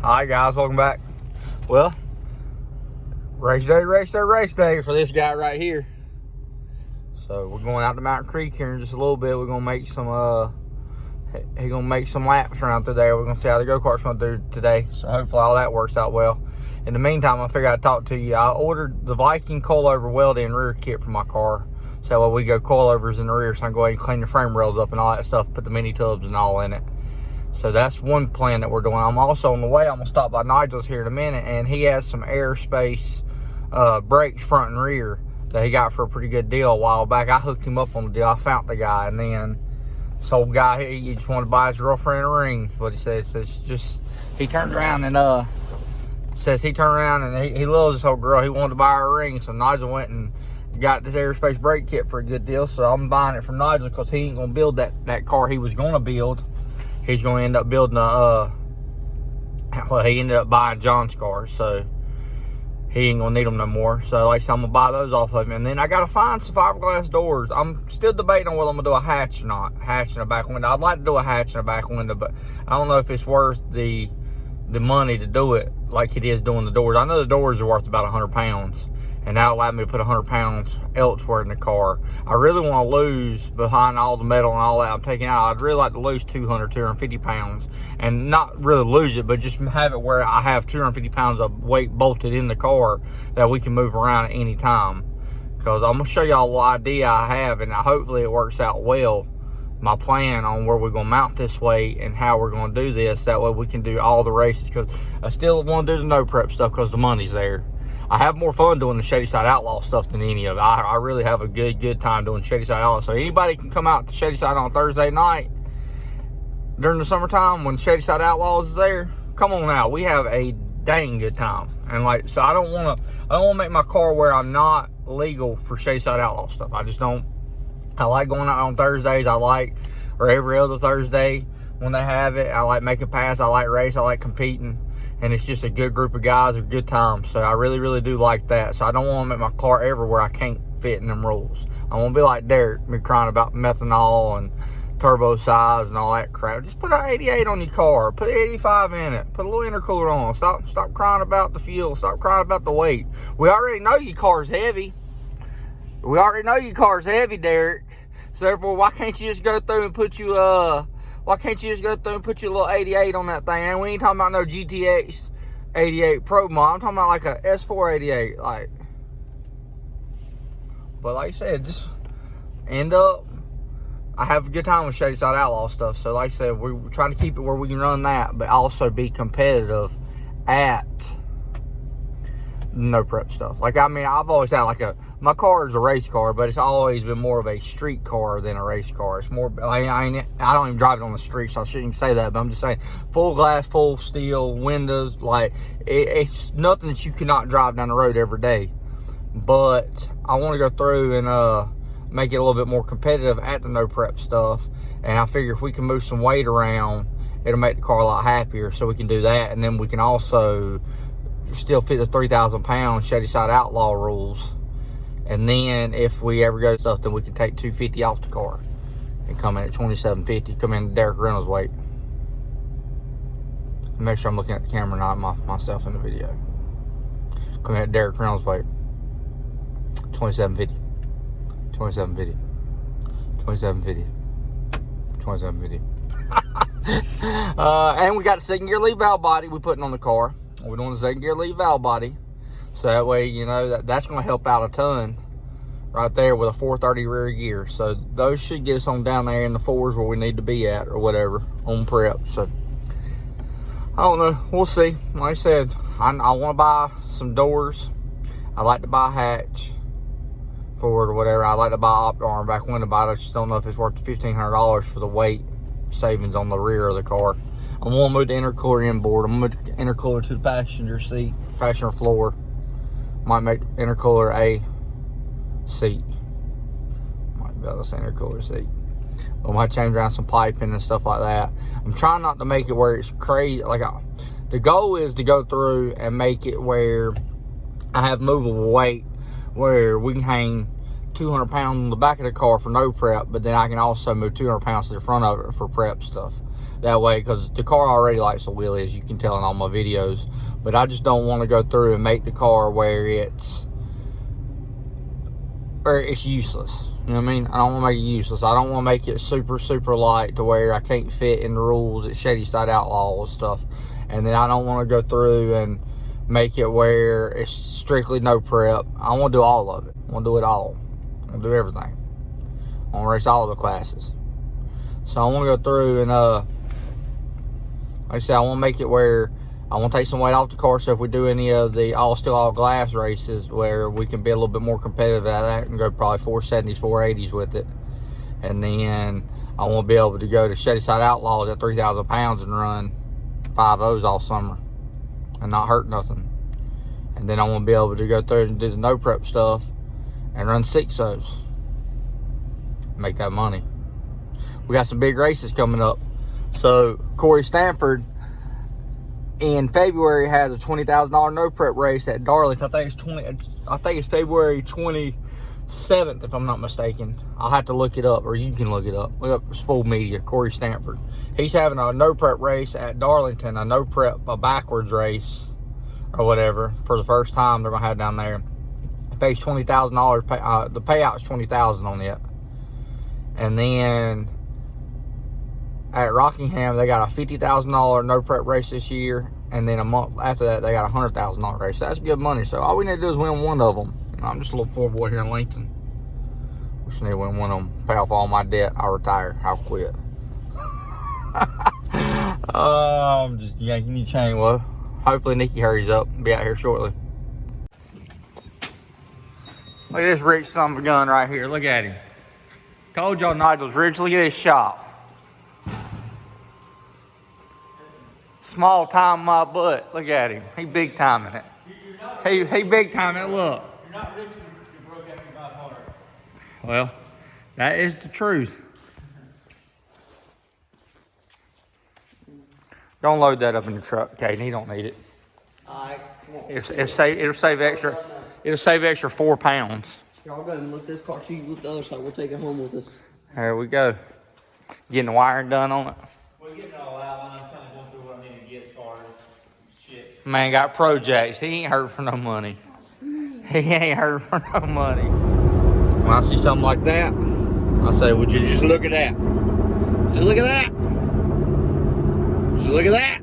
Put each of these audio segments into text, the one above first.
Alright guys, welcome back. Well, race day for this guy right here. So we're going out to Mountain Creek here in just a little bit. We're gonna make some he's gonna make some laps around through there. We're gonna see how the go-kart's gonna do today. So hopefully all that works out well. In the meantime, I figured I'd talk to you. I ordered the Viking coilover welding rear kit for my car. So we go coilovers in the rear, so I can go ahead and clean the frame rails up and all that stuff, put the mini tubs and all in it. So that's one plan that we're doing. I'm also on the way. I'm gonna stop by Nigel's here in a minute, and he has some aerospace brakes front and rear that he got for a pretty good deal a while back. I hooked him up on the deal. I found the guy, and then this old guy, he just wanted to buy his girlfriend a ring. What he said. Says just he turned around and he loves this old girl. He wanted to buy her a ring, so Nigel went and got this aerospace brake kit for a good deal. So I'm buying it from Nigel because he ain't gonna build that car he was gonna build. He's going to end up building he ended up buying John's car, so he ain't going to need them no more. So like I said, I'm going to buy those off of him. And then I got to find some fiberglass doors. I'm still debating on whether I'm going to do a hatch or not. Hatch in the back window. I'd like to do a hatch in the back window, but I don't know if it's worth the money to do it like it is doing the doors. I know the doors are worth about 100 pounds. And that allowed me to put 100 pounds elsewhere in the car. I really want to lose behind all the metal and all that I'm taking out. I'd really like to lose 250 pounds. And not really lose it, but just have it where I have 250 pounds of weight bolted in the car that we can move around at any time. Because I'm going to show y'all the idea I have, and hopefully it works out well. My plan on where we're going to mount this way and how we're going to do this. That way we can do all the races. Because I still want to do the no prep stuff because the money's there. I have more fun doing the Shady Side Outlaw stuff than any of it. I really have a good time doing Shady Side Outlaw. So anybody can come out to Shady Side on Thursday night during the summertime when Shady Side Outlaws is there. Come on out. We have a dang good time. And so I don't want to make my car where I'm not legal for Shady Side Outlaw stuff. I just don't. I like going out on Thursdays. Or every other Thursday when they have it. I like making pass. I like race. I like competing. And it's just a good group of guys, a good time. So I really do like that. So I don't want to make my car everywhere I can't fit in them rules. I want to be like Derek, me crying about methanol and turbo size and all that crap. Just put an 88 on your car. Put 85 in it. Put a little intercooler on. Stop crying about the fuel. Stop crying about the weight. We already know your car's heavy. Derek. So therefore, why can't you just go through and put you a little 88 on that thing? And we ain't talking about no GTX 88 Pro model. I'm talking about like a S4 88. But like I said, just end up. I have a good time with Shady Side Outlaw stuff. So like I said, we're trying to keep it where we can run that, but also be competitive at no prep stuff. I've always had my car is a race car, but it's always been more of a street car than a race car. It's more, I don't even drive it on the street, so I shouldn't even say that, but I'm just saying, full glass, full steel, windows, it's nothing that you cannot drive down the road every day. But I want to go through and make it a little bit more competitive at the no prep stuff, and I figure if we can move some weight around, it'll make the car a lot happier, so we can do that, and then we can also still fit the 3,000 pound Shady Side Outlaw rules. And then if we ever go to stuff, then we can take 250 off the car and come in at 2750. Come in Derek Reynolds weight. Make sure I'm looking at the camera, not myself in the video. Come in at Derek Reynolds weight. 2750. 2750. 2750. 2750. And we got a second gear lead valve body we putting on the car. We're doing the second gear lead valve body. So that way, that's going to help out a ton right there with a 430 rear gear. So those should get us on down there in the fours where we need to be at or whatever on prep. So I don't know. We'll see. Like I said, I want to buy some doors. I like to buy a hatch for it or whatever. I like to buy opt arm back window, but I just don't know if it's worth $1,500 for the weight savings on the rear of the car. I'm going to move the intercooler inboard. I'm going to move the intercooler to the passenger seat, passenger floor. Might make the intercooler a seat. Might be able to say intercooler seat. But I might change around some piping and stuff like that. I'm trying not to make it where it's crazy. The goal is to go through and make it where I have movable weight, where we can hang 200 pounds on the back of the car for no prep, but then I can also move 200 pounds to the front of it for prep stuff. that way, because the car already likes a wheelie, as you can tell in all my videos. But I just don't want to go through and make the car where it's useless. You know what I mean? I don't want to make it useless. I don't want to make it super, super light to where I can't fit in the rules at Shady Side Outlaw and stuff. And then I don't want to go through and make it where it's strictly no prep. I want to do all of it. I want to do it all. I want to do everything. I want to race all the classes. So I want to go through and, like I said, I want to make it where I want to take some weight off the car, so if we do any of the all steel, all glass races where we can be a little bit more competitive at that, and go probably 470s, 480s with it. And then I want to be able to go to Shady Side Outlaws at 3,000 pounds and run 5.0s all summer and not hurt nothing. And then I want to be able to go through and do the no prep stuff and run 6.0s. Make that money. We got some big races coming up. So Corey Stanford in February has a $20,000 no prep race at Darlington. I think it's February 27th, if I'm not mistaken. I'll have to look it up, or you can look it up. Look up Spool Media, Corey Stanford. He's having a no prep race at Darlington, a backwards race or whatever, for the first time they're gonna have down there. It pays $20,000. The payout's $20,000 on it. And then at Rockingham, they got a $50,000 no prep race this year, and then a month after that, they got a $100,000 race. So that's good money. So all we need to do is win one of them. I'm just a little poor boy here in Lincoln. We just need to win one of them, pay off all my debt. I'll retire. I'll quit. I'm just yanking your chain. Well, hopefully Nikki hurries up and be out here shortly. Look at this rich son of a gun right here. Look at him. Told y'all Nigel's rich. Look at this shop. Small time my butt. Look at him. He big timing it. He big timing it. Look. You're not rich if you broke after 5 parts. Well, that is the truth. Don't load that up in the truck, Caden. He don't need it. Alright, come on. It'll save extra. It'll save extra 4 pounds. Y'all go and lift this car too. You lift the other side. We'll take it home with us. There we go. Getting the wiring done on it. We're getting it all out, and I'm kind of going through what I need to get as far as shit. Man got projects. He ain't hurt for no money. He ain't hurt for no money. When I see something like that, I say, would you just look at that? Just look at that. Just look at that.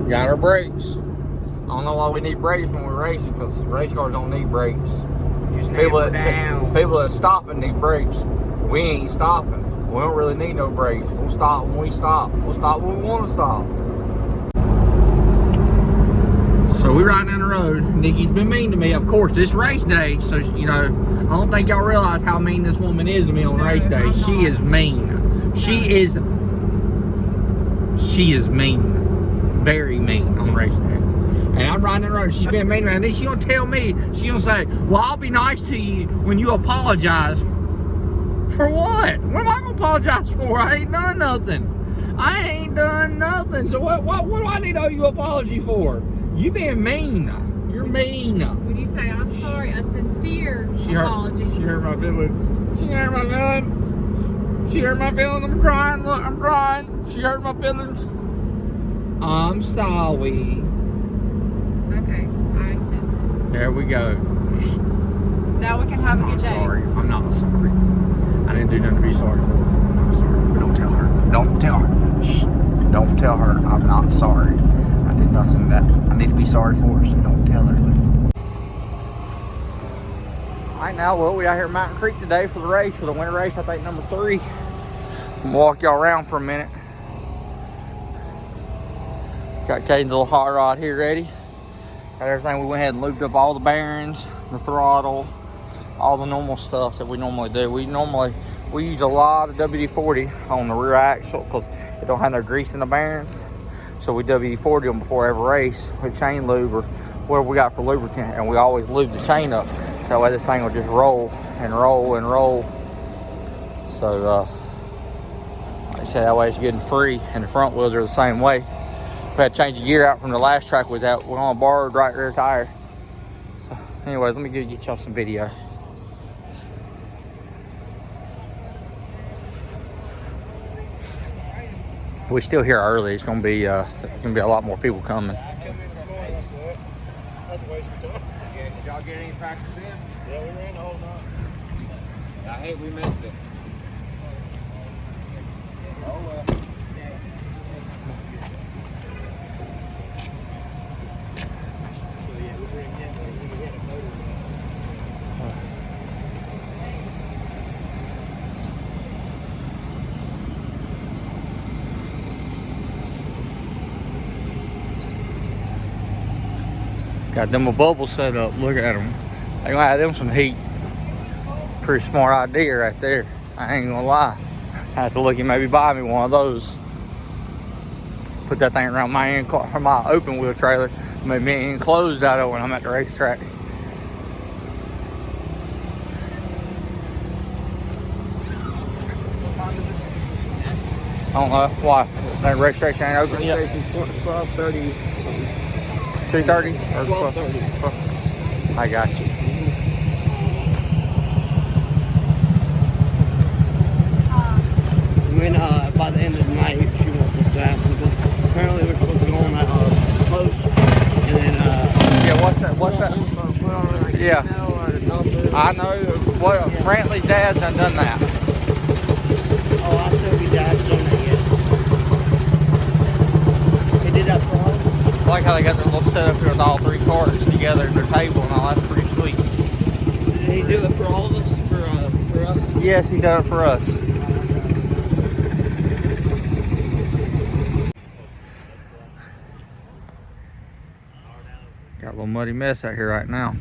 Got our brakes. I don't know why we need brakes when we're racing, because race cars don't need brakes. People that stopping need brakes. We ain't stopping. We don't really need no brakes. We'll stop when we stop. We'll stop when we want to stop. So we riding down the road. Nikki's been mean to me. Of course, it's race day, so you know, I don't think y'all realize how mean this woman is to me on race day. She is mean. She is mean. Very mean on race day. And I'm riding down the road. She's been mean to me. And then she gonna tell me, she gonna say, well, I'll be nice to you when you apologize. For what? What am I gonna apologize for? I ain't done nothing. I ain't done nothing. So what do I need to owe you an apology for? You being mean. You're mean. When you say I'm sorry, a sincere apology. She hurt my feelings. She hurt my feelings. She hurt my feelings. I'm crying. Look, I'm crying. She hurt my feelings. I'm sorry. Okay, I accept it. There we go. Now we can have a good day. I'm sorry. I'm not sorry. I didn't do nothing to be sorry for. I'm not sorry. But don't tell her. Don't tell her. Shh. Don't tell her I'm not sorry. I did nothing that I need to be sorry for, so don't tell her. Alright, now, well, we out here at Mountain Creek today for the race, for the winter race, I think number 3. I'm gonna walk y'all around for a minute. Got Caden's little hot rod here ready. Got everything. We went ahead and lubed up all the bearings, the throttle, all the normal stuff that we normally do. We use a lot of WD-40 on the rear axle because it don't have no grease in the bearings. So we WD-40 them before every race with chain lube or whatever we got for lubricant, and we always lube the chain up. So that way this thing will just roll and roll and roll. So like I said, that way it's good and free, and the front wheels are the same way. We had to change the gear out from the last track we was at. We're on a borrowed right rear tire. So anyways, let me get y'all some video. We still here early. It's gonna be a lot more people coming. That's a waste of time. Yeah, did y'all get any practice in? Yeah, we ran the whole night. I hate we missed it. Oh well. Got them a bubble set up. Look at them. They gonna have them some heat. Pretty smart idea right there. I ain't gonna lie. I have to look and maybe buy me one of those. Put that thing around my open wheel trailer. Make me enclosed out of when I'm at the racetrack. I don't know why. That racetrack ain't open yet. Registration 12:30 something. 2:30 or 12:30. I got you. And then by the end of the night, she wants us to ask them because apparently we're supposed to go on that post and then Yeah, what's that? put on like Yeah. email or number. I know. Well, Brantley's dad done that. Oh, I said we haven't done that yet. They did that for all of us. I like how they got their little setup here with all three cars together at their table and all. That's pretty sweet. Did he do it for all of us? For us? Yes, he done it for us. Got a little muddy mess out here right now.